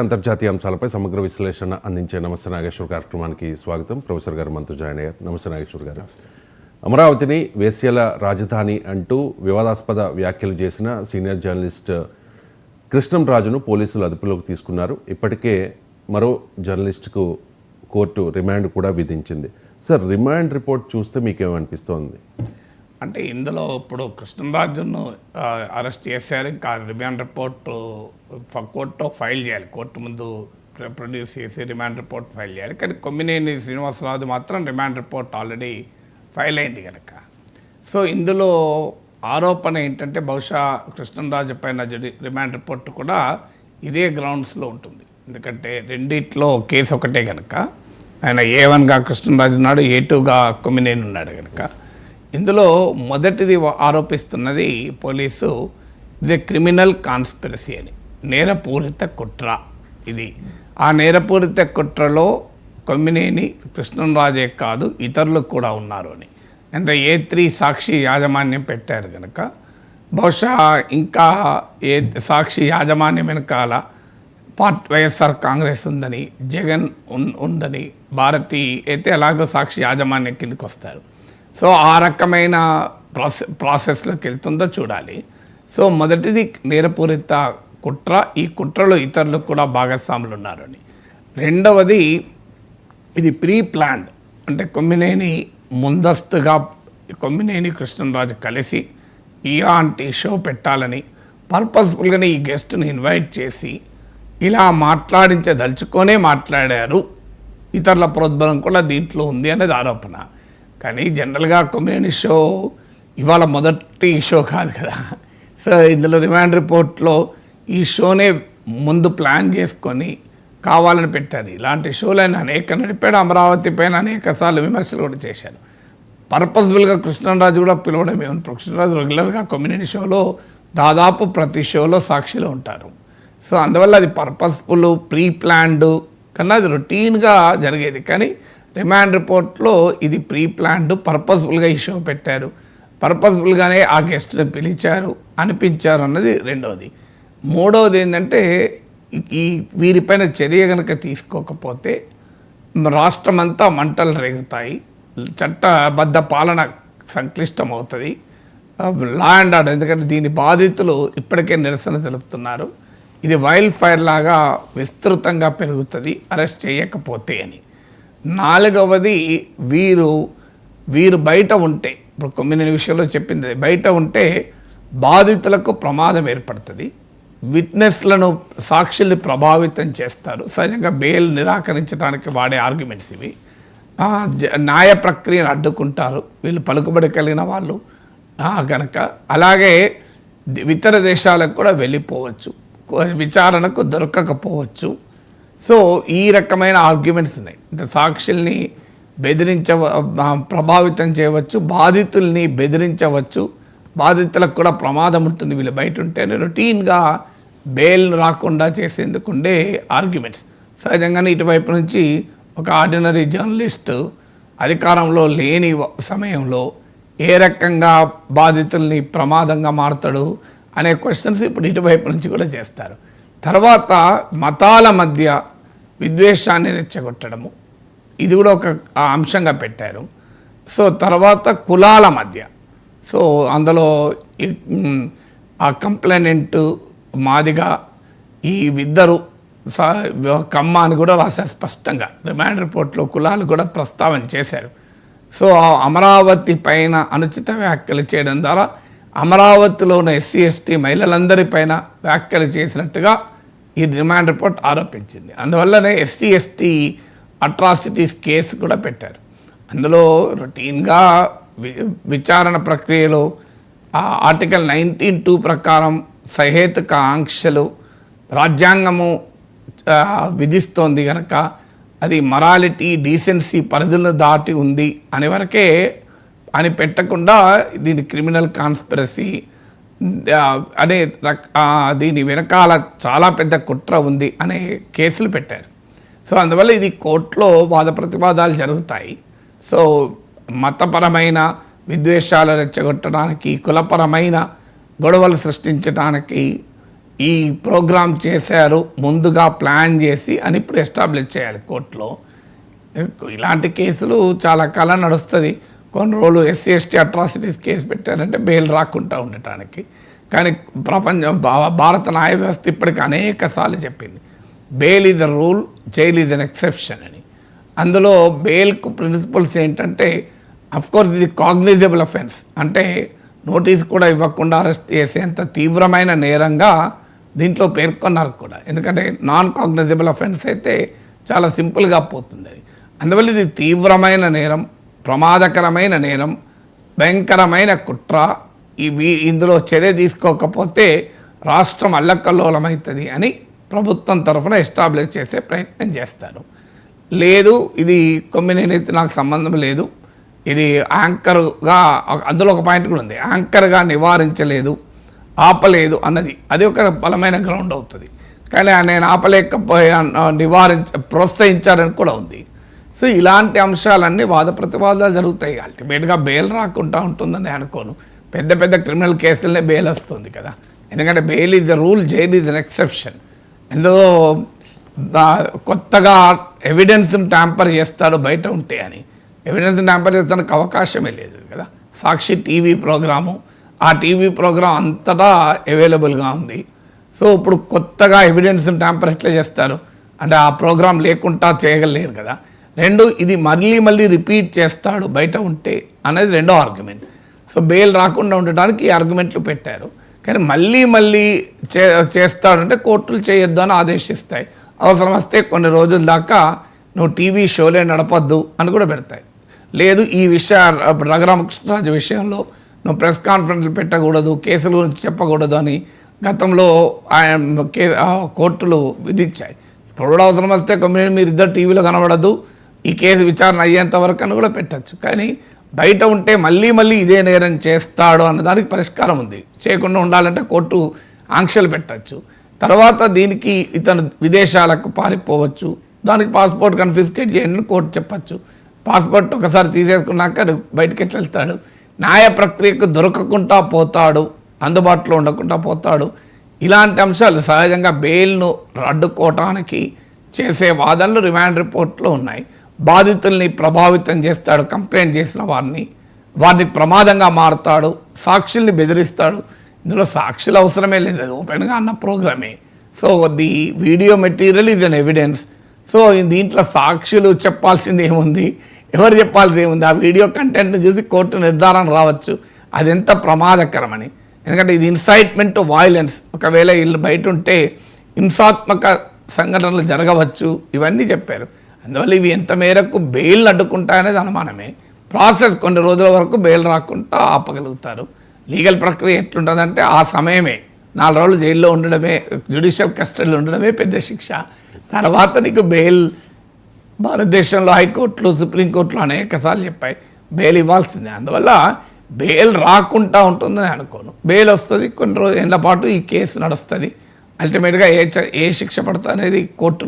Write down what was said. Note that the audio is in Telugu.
అంతర్జాతీయ అంశాలపై సమగ్ర విశ్లేషణ అందించే నమస్తే నాగేశ్వర్ కార్యక్రమానికి స్వాగతం. ప్రొఫెసర్ గారు మనతో జాయిన్ అయ్యారు. నమస్తే నాగేశ్వర్ గారు. అమరావతిని వేశ్యల రాజధాని అంటూ వివాదాస్పద వ్యాఖ్యలు చేసిన సీనియర్ జర్నలిస్ట్ కృష్ణంరాజును పోలీసులు అదుపులోకి తీసుకున్నారు. ఇప్పటికే మరో జర్నలిస్టుకు కోర్టు రిమాండ్ కూడా విధించింది. సార్, రిమాండ్ రిపోర్ట్ చూస్తే మీకేమనిపిస్తోంది? అంటే ఇందులో ఇప్పుడు కృష్ణంరాజును అరెస్ట్ చేశారు. ఇంకా రిమాండ్ రిపోర్టు కోర్టులో ఫైల్ చేయాలి, కోర్టు ముందు ప్రొడ్యూస్ చేసి రిమాండ్ రిపోర్ట్ ఫైల్ చేయాలి. కానీ కొమ్మినేని శ్రీనివాసరావు మాత్రం రిమాండ్ రిపోర్ట్ ఆల్రెడీ ఫైల్ అయింది కనుక, సో ఇందులో ఆరోపణ ఏంటంటే బహుశా కృష్ణంరాజు పైన రిమాండ్ రిపోర్ట్ కూడా ఇదే గ్రౌండ్స్లో ఉంటుంది. ఎందుకంటే రెండిట్లో కేసు ఒకటే కనుక, ఆయన A1గా కృష్ణంరాజు ఉన్నాడు, A2గా కొమ్మినేని ఉన్నాడు కనుక, ఇందులో మొదటిది ఆరోపిస్తున్నది పోలీసు ఇది క్రిమినల్ కాన్స్పిరసీ అని, నేరపూరిత కుట్ర. ఇది ఆ నేరపూరిత కుట్రలో కొమ్మినేని కృష్ణంరాజే కాదు ఇతరులు కూడా ఉన్నారు అని, అంటే A3 సాక్షి యాజమాన్యం పెట్టారు కనుక బహుశా ఇంకా సాక్షి యాజమాన్యం వెనకాల వైఎస్ఆర్ కాంగ్రెస్ ఉందని, జగన్ ఉందని, భారతి అయితే ఎలాగో సాక్షి యాజమాన్యం కిందకి వస్తారు. సో ఆ రకమైన ప్రాసెస్లోకి వెళ్తుందో చూడాలి. సో మొదటిది నేరపూరిత కుట్ర, ఈ కుట్రలో ఇతరులు కూడా భాగస్వాములు ఉన్నారు అని. రెండవది ఇది ప్రీ ప్లాన్డ్, అంటే కొమ్మినేని ముందస్తుగా కొమ్మినేని కృష్ణంరాజు కలిసి ఇలాంటి షో పెట్టాలని పర్పస్ఫుల్గానే ఈ గెస్ట్ని ఇన్వైట్ చేసి ఇలా మాట్లాడించదలుచుకొనే మాట్లాడారు. ఇతరుల ప్రోద్బలం కూడా దీంట్లో ఉంది అనేది ఆరోపణ. కానీ జనరల్గా కొమ్మినేని షో ఇవాళ మొదటి షో కాదు కదా. సో ఇందులో రిమాండ్ రిపోర్ట్లో ఈ షోనే ముందు ప్లాన్ చేసుకొని కావాలని పెట్టారు. ఇలాంటి షోలు ఆయన అనేక నడిపాడు, అమరావతి పైన అనేక సార్లు విమర్శలు కూడా చేశారు. పర్పస్ఫుల్గా కృష్ణంరాజు కూడా పిలవడం ఏమన్నా, కృష్ణంరాజు రెగ్యులర్గా కొమ్మినేని షోలో దాదాపు ప్రతి షోలో సాక్షిలో ఉంటారు. సో అందువల్ల అది పర్పస్ఫుల్ ప్రీ ప్లాన్డ్ కన్నా అది రొటీన్గా జరిగేది. కానీ రిమాండ్ రిపోర్ట్లో ఇది ప్రీ ప్లాన్డ్, పర్పస్ఫుల్గా ఈ షో పెట్టారు, పర్పస్ఫుల్గానే ఆ గెస్ట్ని పిలిచారు అనిపించారు అన్నది రెండవది. మూడవది ఏంటంటే ఈ వీరిపైన చర్య కనుక తీసుకోకపోతే రాష్ట్రమంతా మంటలు రేగుతాయి, చట్టబద్ధ పాలన సంక్లిష్టమవుతుంది, లా అండ్ ఆర్డర్. ఎందుకంటే దీని బాధితులు ఇప్పటికే నిరసన తెలుపుతున్నారు, ఇది వైల్డ్ ఫైర్ లాగా విస్తృతంగా పెరుగుతుంది అరెస్ట్ చేయకపోతే అని. నాలుగవది వీరు బయట ఉంటే, ఇప్పుడు కొమ్మినేని విషయంలో చెప్పింది, బయట ఉంటే బాధితులకు ప్రమాదం ఏర్పడుతుంది, విట్నెస్లను సాక్షుల్ని ప్రభావితం చేస్తారు. సహజంగా బెయిల్ నిరాకరించడానికి వాడే ఆర్గ్యుమెంట్స్ ఇవి. న్యాయ ప్రక్రియను అడ్డుకుంటారు వీళ్ళు పలుకుబడి కలిగిన వాళ్ళు కనుక. అలాగే ఇతర దేశాలకు కూడా వెళ్ళిపోవచ్చు, విచారణకు దొరకకపోవచ్చు. సో ఈ రకమైన ఆర్గ్యుమెంట్స్ ఉన్నాయి. అంటే సాక్షుల్ని ప్రభావితం చేయవచ్చు, బాధితుల్ని బెదిరించవచ్చు, బాధితులకు కూడా ప్రమాదం ఉంటుంది వీళ్ళు బయట ఉంటేనే. రొటీన్గా బెయిల్ రాకుండా చేసేందుకు ఉండే ఆర్గ్యుమెంట్స్. సహజంగానే ఇటువైపు నుంచి ఒక ఆర్డినరీ జర్నలిస్టు అధికారంలో లేని సమయంలో ఏ రకంగా బాధితుల్ని ప్రమాదంగా మారుతాడు అనే క్వశ్చన్స్ ఇప్పుడు ఇటువైపు నుంచి కూడా చేస్తారు. తర్వాత మతాల మధ్య విద్వేషాన్ని రెచ్చగొట్టడము, ఇది కూడా ఒక అంశంగా పెట్టారు. సో తర్వాత కులాల మధ్య, సో అందులో ఆ కంప్లైనెంట్ మాదిగా ఈ ఇద్దరు కమ్మ అని కూడా రాశారు స్పష్టంగా. రిమాండ్ రిపోర్ట్లో కులాలు కూడా ప్రస్తావన చేశారు. సో అమరావతి పైన అనుచిత వ్యాఖ్యలు చేయడం ద్వారా అమరావతిలో ఉన్న SC ST మహిళలందరిపైన వ్యాఖ్యలు చేసినట్టుగా ఈ రిమాండ్ రిపోర్ట్ ఆరోపించింది. అందువల్లనే SC ST అట్రాసిటీస్ కేసు కూడా పెట్టారు. అందులో రొటీన్గా విచారణ ప్రక్రియలో ఆర్టికల్ 19(2) ప్రకారం సహేతుక ఆంక్షలు రాజ్యాంగము విధిస్తోంది కనుక అది మొరాలిటీ డీసెన్సీ పరిధులను దాటి ఉంది అని వరకే అని పెట్టకుండా దీని క్రిమినల్ కాన్స్పిరసీ అనే దీని వెనకాల చాలా పెద్ద కుట్ర ఉంది అనే కేసులు పెట్టారు. సో అందువల్ల ఇది కోర్టులో వాద ప్రతివాదాలు జరుగుతాయి. సో మతపరమైన విద్వేషాలు రెచ్చగొట్టడానికి, కులపరమైన గొడవలు సృష్టించడానికి ఈ ప్రోగ్రామ్ చేశారు ముందుగా ప్లాన్ చేసి అని ఇప్పుడు ఎస్టాబ్లిష్ చేయాలి కోర్టులో. ఇలాంటి కేసులు చాలా కాలం నడుస్తుంది. కొన్ని రోజులు SC/ST అట్రాసిటీస్ కేసు పెట్టారంటే బెయిల్ రాకుండా ఉండటానికి. కానీ భారత న్యాయ వ్యవస్థ ఇప్పటికి అనేక సార్లు చెప్పింది bail is a rule, jail is an exception అని. అందులో బెయిల్కు ప్రిన్సిపల్స్ ఏంటంటే అఫ్కోర్స్ ఇది కాగ్నిజబుల్ అఫెన్స్, అంటే నోటీస్ కూడా ఇవ్వకుండా అరెస్ట్ చేసేంత తీవ్రమైన నేరంగా దీంట్లో పేర్కొన్నారు కూడా. ఎందుకంటే నాన్ కాగ్నిజబుల్ అఫెన్స్ అయితే చాలా సింపుల్గా పోతుంది అది. అందువల్ల ఇది తీవ్రమైన నేరం, ప్రమాదకరమైన నేరం, భయంకరమైన కుట్ర. ఇందులో చర్య తీసుకోకపోతే రాష్ట్రం అల్లకల్లోలమవుతుంది అని ప్రభుత్వం తరఫున ఎస్టాబ్లిష్ చేసే ప్రయత్నం చేస్తారు. లేదు ఇది కొమ్మినేని నాకు సంబంధం లేదు, ఇది యాంకర్గా, అందులో ఒక పాయింట్ కూడా ఉంది, యాంకర్గా నివారించలేదు, ఆపలేదు అన్నది, అది ఒక బలమైన గ్రౌండ్ అవుతుంది. కానీ నేను ఆపలేకపోయా, ప్రోత్సహించారని కూడా ఉంది. సో ఇలాంటి అంశాలన్నీ వాద ప్రతివాదాలు జరుగుతాయి. అల్టిమేట్గా బెయిల్ రాకుండా ఉంటుందని అనుకోను. పెద్ద పెద్ద క్రిమినల్ కేసులనే బెయిల్ వస్తుంది కదా, ఎందుకంటే bail is the rule, jail is an exception. ఎందులో కొత్తగా ఎవిడెన్స్ని ట్యాంపర్ చేస్తాడు బయట ఉంటే అని, ఎవిడెన్స్ ట్యాంపర్ చేస్తానికి అవకాశమే లేదు కదా. సాక్షి టీవీ ప్రోగ్రాము, ఆ టీవీ ప్రోగ్రాం అంతటా అవైలబుల్గా ఉంది. సో ఇప్పుడు కొత్తగా ఎవిడెన్స్ని ట్యాంపర్ ఎట్లా చేస్తారు అంటే ఆ ప్రోగ్రాం లేకుండా చేయగలేరు కదా. రెండు, ఇది మళ్ళీ రిపీట్ చేస్తాడు బయట ఉంటే అనేది రెండో ఆర్గ్యుమెంట్. సో బెయిల్ రాకుండా ఉండటానికి ఈ ఆర్గ్యుమెంట్లు పెట్టారు. కానీ మళ్ళీ చేస్తాడంటే కోర్టులు చేయొద్దు అని ఆదేశిస్తాయి. అవసరం వస్తే కొన్ని రోజుల దాకా నువ్వు టీవీ షోలే నడపద్దు అని కూడా పెడతాయి. లేదు ఈ రఘురామకృష్ణరాజు విషయంలో నువ్వు ప్రెస్ కాన్ఫరెన్స్లు పెట్టకూడదు, కేసుల గురించి చెప్పకూడదు అని గతంలో కోర్టులు విధించాయి. ఇప్పుడు కూడా అవసరం వస్తే మీరు ఇద్దరు టీవీలో కనబడద్దు, ఈ కేసు విచారణ అయ్యేంత వరకు అని కూడా పెట్టచ్చు. కానీ బయట ఉంటే మళ్ళీ ఇదే నేరం చేస్తాడు అన్నదానికి పరిష్కారం ఉంది. చేయకుండా ఉండాలంటే కోర్టు ఆంక్షలు పెట్టచ్చు. తర్వాత దీనికి ఇతను విదేశాలకు పారిపోవచ్చు, దానికి పాస్పోర్ట్ కన్ఫిస్కేట్ చేయండి కోర్టు చెప్పచ్చు. పాస్పోర్ట్ ఒకసారి తీసేసుకున్నాక బయటకు ఎట్లా వెళ్తాడు, న్యాయ ప్రక్రియకు దొరకకుండా పోతాడు, అందుబాటులో ఉండకుండా పోతాడు. ఇలాంటి అంశాలు సహజంగా బెయిల్ను అడ్డుకోవటానికి చేసే వాదనలు రిమాండ్ రిపోర్ట్లో ఉన్నాయి. బాధితుల్ని ప్రభావితం చేస్తాడు, కంప్లైంట్ చేసిన వారిని ప్రమాదంగా మారుతాడు, సాక్షుల్ని బెదిరిస్తాడు. ఇందులో సాక్షులు అవసరమే లేదు, అది ఓపెన్గా అన్న ప్రోగ్రామే. So the video material is an evidence. So దీంట్లో సాక్షులు చెప్పాల్సింది ఏముంది, ఎవరు చెప్పాల్సింది ఏముంది, ఆ వీడియో కంటెంట్ని చూసి కోర్టు నిర్ధారణ రావచ్చు అది ఎంత ప్రమాదకరమని. ఎందుకంటే ఇది ఇన్సైట్మెంట్ టు వైలెన్స్, ఒకవేళ వీళ్ళు బయట ఉంటే హింసాత్మక సంఘటనలు జరగవచ్చు, ఇవన్నీ చెప్పారు. అందువల్ల ఇవి ఎంత మేరకు బెయిల్ అడ్డుకుంటాయనేది అనుమానమే. ప్రాసెస్ కొన్ని రోజుల వరకు బెయిల్ రాకుండా ఆపగలుగుతారు. లీగల్ ప్రక్రియ ఎట్లుంటుందంటే ఆ సమయమే 4 రోజులు జైల్లో ఉండడమే, జ్యుడిషియల్ కస్టడీలో ఉండడమే పెద్ద శిక్ష. తర్వాత నీకు బెయిల్ భారతదేశంలో హైకోర్టులు, సుప్రీంకోర్టులు అనేక సార్లు చెప్పాయి బెయిల్ ఇవ్వాల్సిందే. అందువల్ల బెయిల్ రాకుండా ఉంటుందని అనుకోను. బెయిల్ వస్తుంది, కొన్ని రోజుల పాటు ఈ కేసు నడుస్తుంది. అల్టిమేట్గా ఏ శిక్ష పడుతుంది అనేది కోర్టు